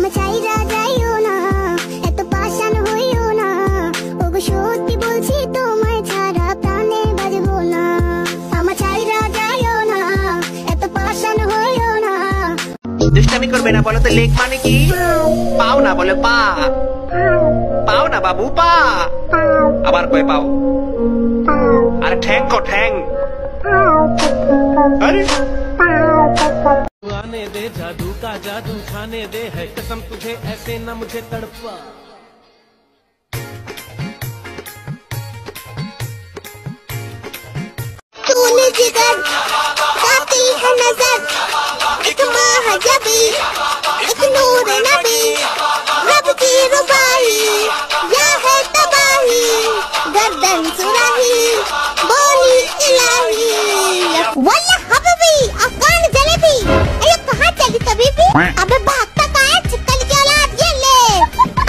আমার চাইরা যাইও না, এত পাষাণ হইও না, ওগো সত্যি বলছি তোমায় ছাড়া প্রাণে বাজবো না। আমার চাইরা যাইও না, এত পাষাণ হইও না। দুষ্টামি করবে না বলো তো, লেক মানে কি? পাও না বলে পা, পাও না বাবু পা, আবার কয় পাও, আরে ঠ্যাং কো ঠ্যাং। আরে आने दे जादू का जादू खाने दे, है कसम तुझे ऐसे न मुझे तड़पा। तूने जिगर कातिल है नजर, एक महाजबी, एक नूर नबी, रब की रुबाई, या है तबाही, गर्दन सुराही, बोली इलाही। वल्ला हबीबी, अफगान जलेबी, अरे कहाँ चली तबीबी? अबे भागता कहाँ है चिकन की औलाद, ये ले।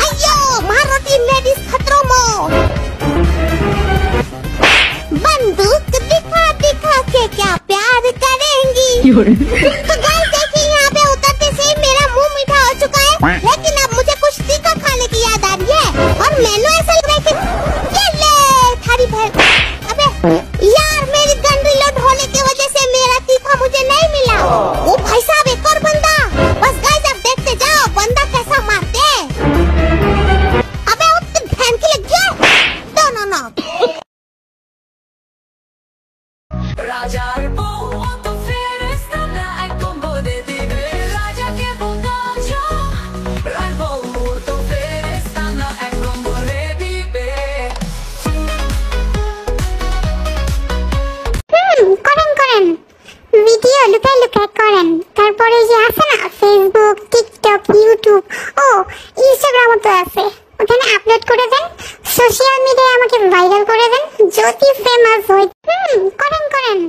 अयो महारोटी लेडीज खतरों में। बंदूक दिखा दिखा के क्या प्यार करेंगी? तो गाइस देखिए यहाँ पे उतरते से ही मेरा मुंह मीठा हो चुका है, लेकिन अब मुझे कुछ तीखा खाने की याद आ रही है और मैंने ऐसा लग रहा है कि ये ले थारी भर। अबे यार मेरी गन रिलोड होने की वजह से मेरा तीखा मुझे नहीं मिला। ओ भाई साहब एक और बंदा। बस गाइस अब देखते जाओ बंदा कैसा मारते हैं। अबे उतनी बहन की लग गया। नो রাজার বউ অত ফেরেশতা না, একদম বলে দিবে রাজাকে বোঝাচ্ছ। রাজার বউ অত ফেরেশতা না, একদম বলে দিবে। করেন ভিডিও লুকাই লুকাই করেন, তারপরে যে আছে না ফেসবুক, টিকটক, ইউটিউব, ও ইনস্টাগ্রামও তো আছে, ওখানে আপলোড করে দেন, সোশ্যাল মিডিয়ায় আমাকে ভাইরাল করে দেন, যদি ফেমাস হই। করেন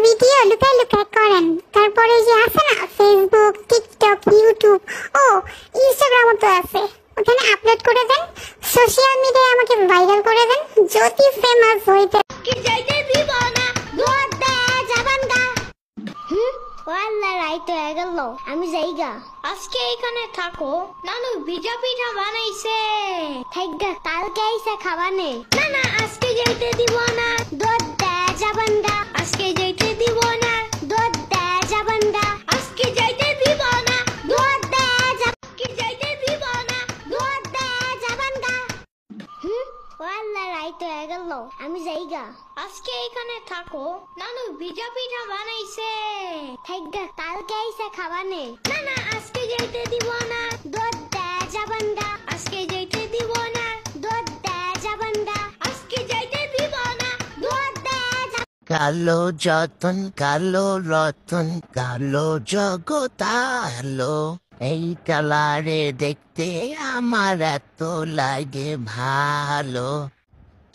ভিডিও লুকাই লুকাই করেন, তারপরে যে আছে না ফেসবুক, টিকটক, ইউটিউব, ও ইনস্টাগ্রামও তো আছে, ওখানে আপলোড করে দেন, সোশ্যাল মিডিয়ায় আমাকে ভাইরাল করে দেন, যদি ফেমাস হইতে কি যাইতে দিব না দুয়ার দে যাবান গা। ওয়াল্লাহ রাইট হয়ে গেল, আমি যাইগা। আজকে এখানে থাকো, নানু ভিজা পিঠা বানাইছে, থাইগা কালকে আইসা খাবানে। না না আজকে যাইতে দিব না, দুধ দে যাবান গা। আজকে যাইতে দিব না, দুধ দে যাবান গা। আজকে যাইতে দিব না, দুধ দে আজকে যাইতে দিব না, দুধ দে যাবান গা। ওয়াল্লাহ রাইট হয়ে গেল, আমি যাইগা। আজকে এখানে থাকো, নানু ভিজা পিঠা বানাইছে, থাইগা কালকে আইসা খাবানে। না না আজকে যাইতে দিব না, দুধ দে যাবান গা। আজকে যাইতে দিব না, দুধ দে যাবান গা। আজকে যাইতে দিব না, দুধ দে। কালো যতন কালো রতন কালো জগতালো, এই কালারে দেখতে আমার এত লাগে ভালো।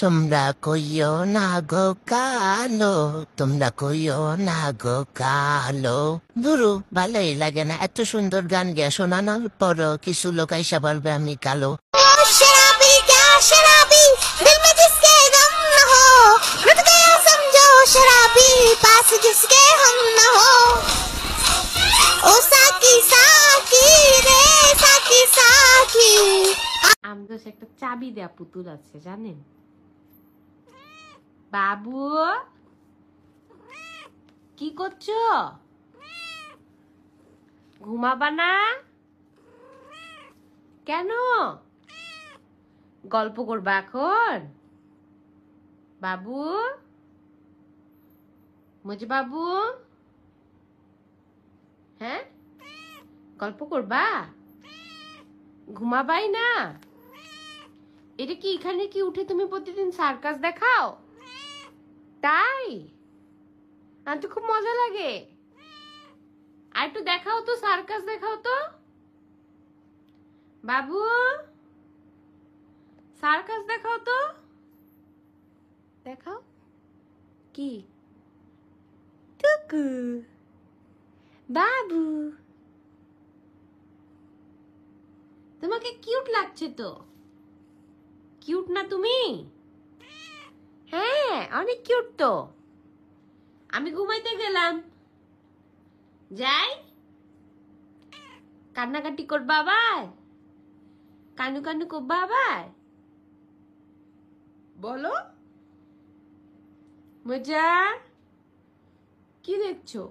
তোমরা কইও না গো কালো, তোমরা কইও না গো কালো। দুরু ভালোই লাগে না, এত সুন্দর গান গিয়া শোনানোর পরও কিছু লোক আইসা বলবে আমি কালো। शराबी क्या शराबी, दिल में जिसके गम न हो, रुक गया समझो शराबी, पास जिसके हम न हो। ओ साकी साकी रे साकी साकी। আমাদের একটা চাবি দেয়া পুতুল আছে জানেন বাবু? কি করছো? ঘুমাবা না কেন? গল্প করবা এখন? বাবু মুঝে বাবু, হ্যাঁ গল্প করবা? ঘুমাবাই না? এটা কি এখানে কি উঠে তুমি প্রতিদিন সার্কাস দেখাও? তাই আর তো খুব মজা লাগে। আর একটু দেখাও তো, সার্কাস দেখাও তো বাবু, সার্কাস দেখাও তো, দেখাও। কি টুকু বাবু, তোমাকে কিউট লাগছে তো? কিউট না তুমি? হ্যাঁ অনেক কিউট তো। আমি ঘুমাইতে গেলাম, যাই? কান্নাকাটি করবা আবার? কানু কানু করবা আবার? বলো মজা। কি দেখছো?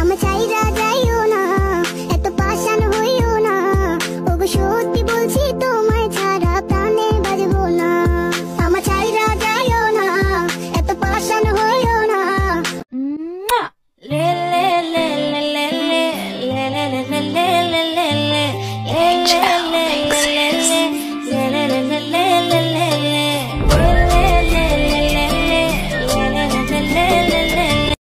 আমার চাইরা যাইও না, এত পাষাণ হইও না, ওগো সত্যি বলছি তোমায় ছাড়া প্রাণে বাজবো না। আমার চাইরা যাইও না, এত পাষাণ হইও না। লে লে লে লে লে লে লে লে লে লে লে লে লে